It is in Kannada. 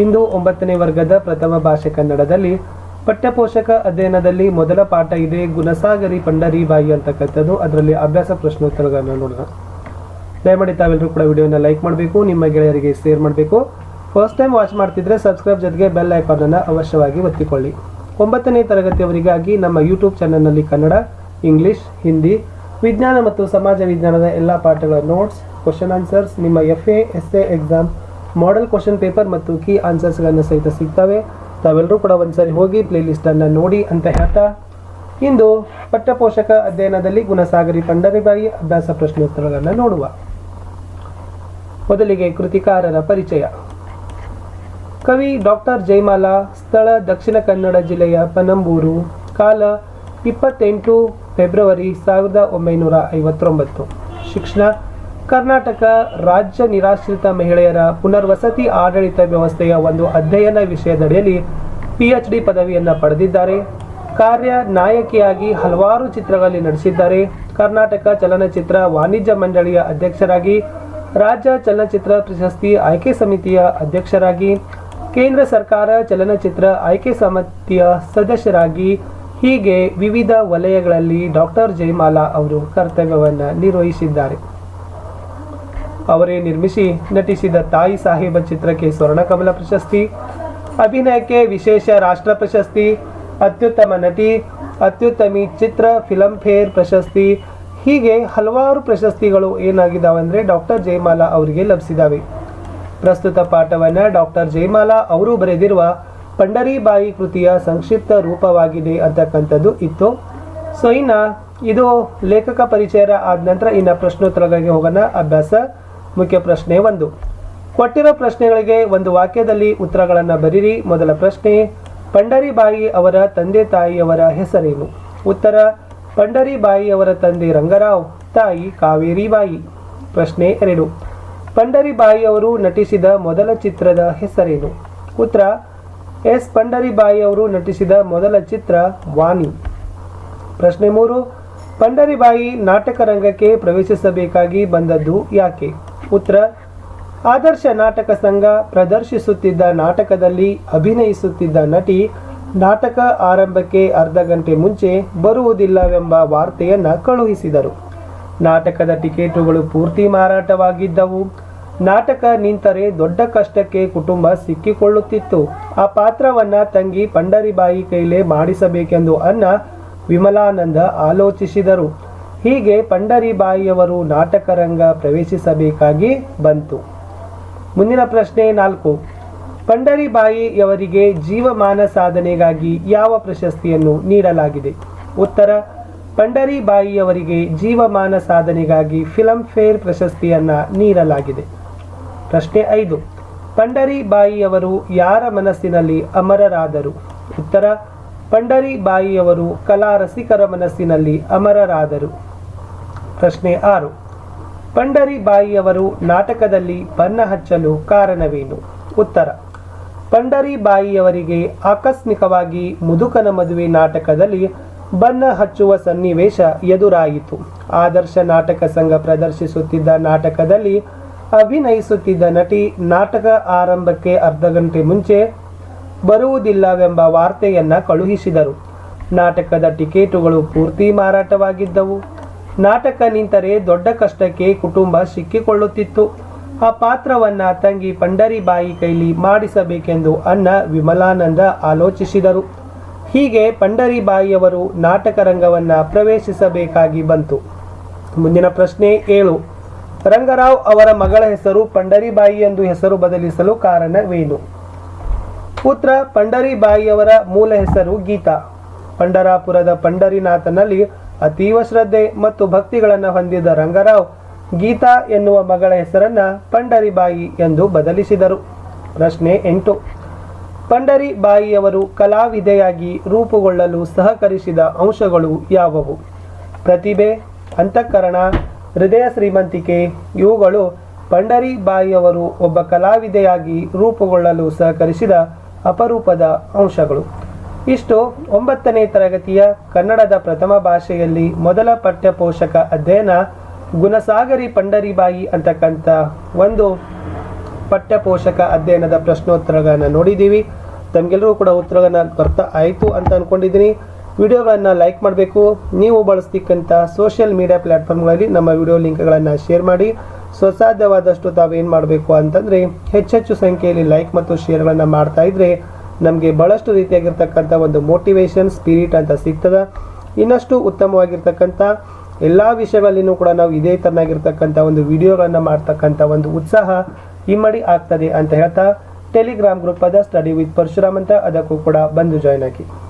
ಇಂದು 9ನೇ ವರ್ಗದ ಪ್ರಥಮ ಭಾಷೆ ಕನ್ನಡದಲ್ಲಿ ಪಠ್ಯಪೋಷಕ ಅಧ್ಯಯನದಲ್ಲಿ ಮೊದಲ ಪಾಠ ಇದೆ ಗುಣಸಾಗರಿ ಪಂಡರಿಬಾಯಿ ಅಂತಕ್ಕಂಥದ್ದು. ಅದರಲ್ಲಿ ಅಭ್ಯಾಸ ಪ್ರಶ್ನೋತ್ತರಗಳನ್ನು ನೋಡೋಣ. ದಯಮಾಡಿ ತಾವೆಲ್ಲರೂ ಕೂಡ ವಿಡಿಯೋನ ಲೈಕ್ ಮಾಡಬೇಕು, ನಿಮ್ಮ ಗೆಳೆಯರಿಗೆ ಶೇರ್ ಮಾಡಬೇಕು. ಫಸ್ಟ್ ಟೈಮ್ ವಾಚ್ ಮಾಡ್ತಿದ್ರೆ ಸಬ್ಸ್ಕ್ರೈಬ್ ಜೊತೆಗೆ ಬೆಲ್ ಐಕಾನನ್ನು ಅವಶ್ಯವಾಗಿ ಒತ್ತಿಕೊಳ್ಳಿ. 9ನೇ ತರಗತಿಯವರಿಗಾಗಿ ನಮ್ಮ ಯೂಟ್ಯೂಬ್ ಚಾನಲ್ನಲ್ಲಿ ಕನ್ನಡ, ಇಂಗ್ಲಿಷ್, ಹಿಂದಿ, ವಿಜ್ಞಾನ ಮತ್ತು ಸಮಾಜ ವಿಜ್ಞಾನದ ಎಲ್ಲ ಪಾಠಗಳ ನೋಟ್ಸ್, ಕ್ವಶನ್ ಆನ್ಸರ್ಸ್, ನಿಮ್ಮ FA, SA exam model question paper ಮತ್ತು ಕೀ ಆನ್ಸರ್ಸ್ಗಳನ್ನು ಸಹಿತ ಸಿಗ್ತವೆ. ತಾವೆಲ್ಲರೂ ಕೂಡ ಒಂದ್ಸರಿ ಹೋಗಿ ಪ್ಲೇಲಿಸ್ಟನ್ನು ನೋಡಿ ಅಂತ ಹೇಳ್ತಾ ಇಂದು ಪಠ್ಯಪೋಷಕ ಅಧ್ಯಯನದಲ್ಲಿ ಗುಣಸಾಗರಿ ಪಂಡರಿಬಾಯಿ ಅಭ್ಯಾಸ ಪ್ರಶ್ನೋತ್ತರಗಳನ್ನು ನೋಡುವ. ಮೊದಲಿಗೆ ಕೃತಿಕಾರರ ಪರಿಚಯ. ಕವಿ ಡಾಕ್ಟರ್ ಜಯಮಾಲಾ. ಸ್ಥಳ ದಕ್ಷಿಣ ಕನ್ನಡ ಜಿಲ್ಲೆಯ ಪನಂಬೂರು. ಕಾಲ 28 ಫೆಬ್ರವರಿ 1959. ಶಿಕ್ಷಣ ಕರ್ನಾಟಕ ರಾಜ್ಯ ನಿರಾಶ್ರಿತ ಮಹಿಳೆಯರ ಪುನರ್ವಸತಿ ಆಡಳಿತ ವ್ಯವಸ್ಥೆಯ ಒಂದು ಅಧ್ಯಯನ ವಿಷಯದಡಿಯಲ್ಲಿ PhD ಪದವಿಯನ್ನು ಪಡೆದಿದ್ದಾರೆ. ಕಾರ್ಯ ನಾಯಕಿಯಾಗಿ ಹಲವಾರು ಚಿತ್ರಗಳಲ್ಲಿ ನಟಿಸಿದ್ದಾರೆ. ಕರ್ನಾಟಕ ಚಲನಚಿತ್ರ ವಾಣಿಜ್ಯ ಮಂಡಳಿಯ ಅಧ್ಯಕ್ಷರಾಗಿ, ರಾಜ್ಯ ಚಲನಚಿತ್ರ ಪ್ರಶಸ್ತಿ ಆಯ್ಕೆ ಸಮಿತಿಯ ಅಧ್ಯಕ್ಷರಾಗಿ, ಕೇಂದ್ರ ಸರ್ಕಾರ ಚಲನಚಿತ್ರ ಆಯ್ಕೆ ಸಮಿತಿಯ ಸದಸ್ಯರಾಗಿ, ಹೀಗೆ ವಿವಿಧ ವಲಯಗಳಲ್ಲಿ ಡಾಕ್ಟರ್ ಜಯಮಾಲಾ ಅವರು ಕರ್ತವ್ಯವನ್ನು ನಿರ್ವಹಿಸಿದ್ದಾರೆ. ಅವರೇ ನಿರ್ಮಿಸಿ ನಟಿಸಿದ ತಾಯಿ ಸಾಹೇಬ ಚಿತ್ರಕ್ಕೆ ಸ್ವರ್ಣಕಮಲ ಪ್ರಶಸ್ತಿ, ಅಭಿನಯಕ್ಕೆ ವಿಶೇಷ ರಾಷ್ಟ್ರ ಪ್ರಶಸ್ತಿ, ಅತ್ಯುತ್ತಮ ನಟಿ, ಅತ್ಯುತ್ತಮ ಚಿತ್ರ ಫಿಲ್ಮ್ ಫೇರ್ ಪ್ರಶಸ್ತಿ, ಹೀಗೆ ಹಲವಾರು ಪ್ರಶಸ್ತಿಗಳು ಏನಾಗಿದ್ದಾವೆ ಅಂದರೆ ಡಾಕ್ಟರ್ ಜಯಮಾಲಾ ಅವರಿಗೆ ಲಭಿಸಿದ್ದಾವೆ. ಪ್ರಸ್ತುತ ಪಾಠವನ್ನು ಡಾಕ್ಟರ್ ಜಯಮಾಲಾ ಅವರು ಬರೆದಿರುವ ಪಂಡರಿಬಾಯಿ ಕೃತಿಯ ಸಂಕ್ಷಿಪ್ತ ರೂಪವಾಗಿದೆ ಅಂತಕ್ಕಂಥದ್ದು ಇತ್ತು. ಸೊ ಇನ್ನು ಇದು ಲೇಖಕ ಪರಿಚಯ ಆದ ನಂತರ ಇನ್ನು ಪ್ರಶ್ನೋತ್ತರಗಳಿಗೆ ಹೋಗೋಣ. ಅಭ್ಯಾಸ ಮುಖ್ಯ ಪ್ರಶ್ನೆ 1. ಕೊಟ್ಟಿರೋ ಪ್ರಶ್ನೆಗಳಿಗೆ ಒಂದು ವಾಕ್ಯದಲ್ಲಿ ಉತ್ತರಗಳನ್ನು ಬರೀರಿ. ಮೊದಲ ಪ್ರಶ್ನೆ, ಪಂಡರಿಬಾಯಿ ಅವರ ತಂದೆ ತಾಯಿಯವರ ಹೆಸರೇನು? ಉತ್ತರ, ಪಂಡರಿಬಾಯಿ ಅವರ ತಂದೆ ರಂಗರಾವ್, ತಾಯಿ ಕಾವೇರಿಬಾಯಿ. ಪ್ರಶ್ನೆ 2, ಪಂಡರಿಬಾಯಿ ಅವರು ನಟಿಸಿದ ಮೊದಲ ಚಿತ್ರದ ಹೆಸರೇನು? ಉತ್ತರ, S. ಪಂಡರಿಬಾಯಿ ಅವರು ನಟಿಸಿದ ಮೊದಲ ಚಿತ್ರ ವಾಣಿ. ಪ್ರಶ್ನೆ 3, ಪಂಡರಿಬಾಯಿ ನಾಟಕ ರಂಗಕ್ಕೆ ಪ್ರವೇಶಿಸಬೇಕಾಗಿ ಬಂದದ್ದು ಯಾಕೆ? ಉತ್ತರ, ಆದರ್ಶ ನಾಟಕ ಸಂಘ ಪ್ರದರ್ಶಿಸುತ್ತಿದ್ದ ನಾಟಕದಲ್ಲಿ ಅಭಿನಯಿಸುತ್ತಿದ್ದ ನಟಿ ನಾಟಕ ಆರಂಭಕ್ಕೆ ಅರ್ಧ ಗಂಟೆ ಮುಂಚೆ ಬರುವುದಿಲ್ಲವೆಂಬ ವಾರ್ತೆಯನ್ನು ಕಳುಹಿಸಿದರು. ನಾಟಕದ ಟಿಕೆಟುಗಳು ಪೂರ್ತಿ ಮಾರಾಟವಾಗಿದ್ದವು. ನಾಟಕ ನಿಂತರೆ ದೊಡ್ಡ ಕಷ್ಟಕ್ಕೆ ಕುಟುಂಬ ಸಿಕ್ಕಿಕೊಳ್ಳುತ್ತಿತ್ತು. ಆ ಪಾತ್ರವನ್ನು ತಂಗಿ ಪಂಡರಿಬಾಯಿ ಕೈಲೇ ಮಾಡಿಸಬೇಕೆಂದು ಅಣ್ಣ ವಿಮಲಾನಂದ ಆಲೋಚಿಸಿದರು. ಹೀಗೆ ಪಂಡರಿಬಾಯಿಯವರು ನಾಟಕ ರಂಗ ಪ್ರವೇಶಿಸಬೇಕಾಗಿ ಬಂತು. ಮುಂದಿನ ಪ್ರಶ್ನೆ 4, ಪಂಡರಿಬಾಯಿಯವರಿಗೆ ಜೀವಮಾನ ಸಾಧನೆಗಾಗಿ ಯಾವ ಪ್ರಶಸ್ತಿಯನ್ನು ನೀಡಲಾಗಿದೆ? ಉತ್ತರ, ಪಂಡರಿಬಾಯಿಯವರಿಗೆ ಜೀವಮಾನ ಸಾಧನೆಗಾಗಿ ಫಿಲ್ಮ್ ಫೇರ್ ಪ್ರಶಸ್ತಿಯನ್ನು ನೀಡಲಾಗಿದೆ. ಪ್ರಶ್ನೆ 5, ಪಂಡರಿಬಾಯಿಯವರು ಯಾರ ಮನಸ್ಸಿನಲ್ಲಿ ಅಮರರಾದರು? ಉತ್ತರ, ಪಂಡರಿಬಾಯಿಯವರು ಕಲಾ ರಸಿಕರ ಮನಸ್ಸಿನಲ್ಲಿ ಅಮರರಾದರು. ಪ್ರಶ್ನೆ 6, ಪಂಡರಿಬಾಯಿಯವರು ನಾಟಕದಲ್ಲಿ ಬಣ್ಣ ಹಚ್ಚಲು ಕಾರಣವೇನು? ಉತ್ತರ, ಪಂಡರಿಬಾಯಿಯವರಿಗೆ ಆಕಸ್ಮಿಕವಾಗಿ ಮುದುಕನ ಮದುವೆ ನಾಟಕದಲ್ಲಿ ಬಣ್ಣ ಹಚ್ಚುವ ಸನ್ನಿವೇಶ ಎದುರಾಯಿತು. ಆದರ್ಶ ನಾಟಕ ಸಂಘ ಪ್ರದರ್ಶಿಸುತ್ತಿದ್ದ ನಾಟಕದಲ್ಲಿ ಅಭಿನಯಿಸುತ್ತಿದ್ದ ನಟಿ ನಾಟಕ ಆರಂಭಕ್ಕೆ ಅರ್ಧ ಗಂಟೆ ಮುಂಚೆ ಬರುವುದಿಲ್ಲವೆಂಬ ವಾರ್ತೆಯನ್ನು ಕಳುಹಿಸಿದರು. ನಾಟಕದ ಟಿಕೆಟುಗಳು ಪೂರ್ತಿ ಮಾರಾಟವಾಗಿದ್ದವು. ನಾಟಕ ನಿಂತರೆ ದೊಡ್ಡ ಕಷ್ಟಕ್ಕೆ ಕುಟುಂಬ ಸಿಕ್ಕಿಕೊಳ್ಳುತ್ತಿತ್ತು. ಆ ಪಾತ್ರವನ್ನು ತಂಗಿ ಪಂಡರಿಬಾಯಿ ಕೈಲಿ ಮಾಡಿಸಬೇಕೆಂದು ಅಣ್ಣ ವಿಮಲಾನಂದ ಆಲೋಚಿಸಿದರು. ಹೀಗೆ ಪಂಡರಿಬಾಯಿಯವರು ನಾಟಕ ರಂಗವನ್ನು ಪ್ರವೇಶಿಸಬೇಕಾಗಿ ಬಂತು. ಮುಂದಿನ ಪ್ರಶ್ನೆ 7, ರಂಗರಾವ್ ಅವರ ಮಗಳ ಹೆಸರು ಪಂಡರಿಬಾಯಿ ಎಂದು ಹೆಸರು ಬದಲಿಸಲು ಕಾರಣವೇನು? ಉತ್ತರ, ಪಂಡರಿಬಾಯಿಯವರ ಮೂಲ ಹೆಸರು ಗೀತಾ. ಪಂಡರಾಪುರದ ಪಂಡರಿನಾಥನಲ್ಲಿ ಅತೀವ ಶ್ರದ್ಧೆ ಮತ್ತು ಭಕ್ತಿಗಳನ್ನು ಹೊಂದಿದ್ದ ರಂಗರಾವ್ ಗೀತಾ ಎನ್ನುವ ಮಗಳ ಹೆಸರನ್ನು ಪಂಡರಿಬಾಯಿ ಎಂದು ಬದಲಿಸಿದರು. ಪ್ರಶ್ನೆ 8, ಪಂಡರಿಬಾಯಿಯವರು ಕಲಾವಿದೆಯಾಗಿ ರೂಪುಗೊಳ್ಳಲು ಸಹಕರಿಸಿದ ಅಂಶಗಳು ಯಾವುವು? ಪ್ರತಿಭೆ, ಅಂತಃಕರಣ, ಹೃದಯ ಶ್ರೀಮಂತಿಕೆ. ಇವುಗಳು ಪಂಡರಿಬಾಯಿಯವರು ಒಬ್ಬ ಕಲಾವಿದೆಯಾಗಿ ರೂಪುಗೊಳ್ಳಲು ಸಹಕರಿಸಿದ ಅಪರೂಪದ ಅಂಶಗಳು. ಇಷ್ಟು 9ನೇ ತರಗತಿಯ ಕನ್ನಡದ ಪ್ರಥಮ ಭಾಷೆಯಲ್ಲಿ ಮೊದಲ ಪಠ್ಯಪೋಷಕ ಅಧ್ಯಯನ ಗುಣಸಾಗರಿ ಪಂಡರಿಬಾಯಿ ಅಂತಕ್ಕಂಥ ಒಂದು ಪಠ್ಯ ಪೋಷಕ ಅಧ್ಯಯನದ ಪ್ರಶ್ನೋತ್ತರಗಳನ್ನು ನೋಡಿದ್ದೀವಿ. ತಮಗೆಲ್ಲರೂ ಕೂಡ ಉತ್ತರಗಳನ್ನ ಅರ್ಥ ಆಯಿತು ಅಂತ ಅಂದ್ಕೊಂಡಿದ್ದೀನಿ. ವಿಡಿಯೋಗಳನ್ನು ಲೈಕ್ ಮಾಡಬೇಕು. ನೀವು ಬಳಸ್ತಿಕ್ಕಂಥ ಸೋಷಿಯಲ್ ಮೀಡಿಯಾ ಪ್ಲ್ಯಾಟ್ಫಾರ್ಮ್ಗಳಲ್ಲಿ ನಮ್ಮ ವಿಡಿಯೋ ಲಿಂಕ್ಗಳನ್ನು ಶೇರ್ ಮಾಡಿ. ಸ್ವಸಾಧ್ಯವಾದಷ್ಟು ತಾವೇನು ಮಾಡಬೇಕು ಅಂತಂದರೆ ಹೆಚ್ಚೆಚ್ಚು ಸಂಖ್ಯೆಯಲ್ಲಿ ಲೈಕ್ ಮತ್ತು ಶೇರ್ಗಳನ್ನು ಮಾಡ್ತಾ ಇದ್ದರೆ ನಮಗೆ ಭಾಳಷ್ಟು ರೀತಿಯಾಗಿರ್ತಕ್ಕಂಥ ಒಂದು ಮೋಟಿವೇಶನ್ ಸ್ಪಿರಿಟ್ ಅಂತ ಸಿಗ್ತದೆ. ಇನ್ನಷ್ಟು ಉತ್ತಮವಾಗಿರ್ತಕ್ಕಂಥ ಎಲ್ಲ ವಿಷಯಗಳಲ್ಲಿನೂ ಕೂಡ ನಾವು ಇದೇ ಥರನಾಗಿರ್ತಕ್ಕಂಥ ಒಂದು ವಿಡಿಯೋಗಳನ್ನು ಮಾಡ್ತಕ್ಕಂಥ ಒಂದು ಉತ್ಸಾಹ ಇಮ್ಮಡಿ ಆಗ್ತದೆ ಅಂತ ಹೇಳ್ತಾ ಟೆಲಿಗ್ರಾಮ್ ಗ್ರೂಪ್ ಆದ ಸ್ಟಡಿ ವಿತ್ ಪರಶುರಾಮ್ ಅಂತ ಅದಕ್ಕೂ ಕೂಡ ಬಂದು ಜಾಯ್ನ್ ಆಗಿ.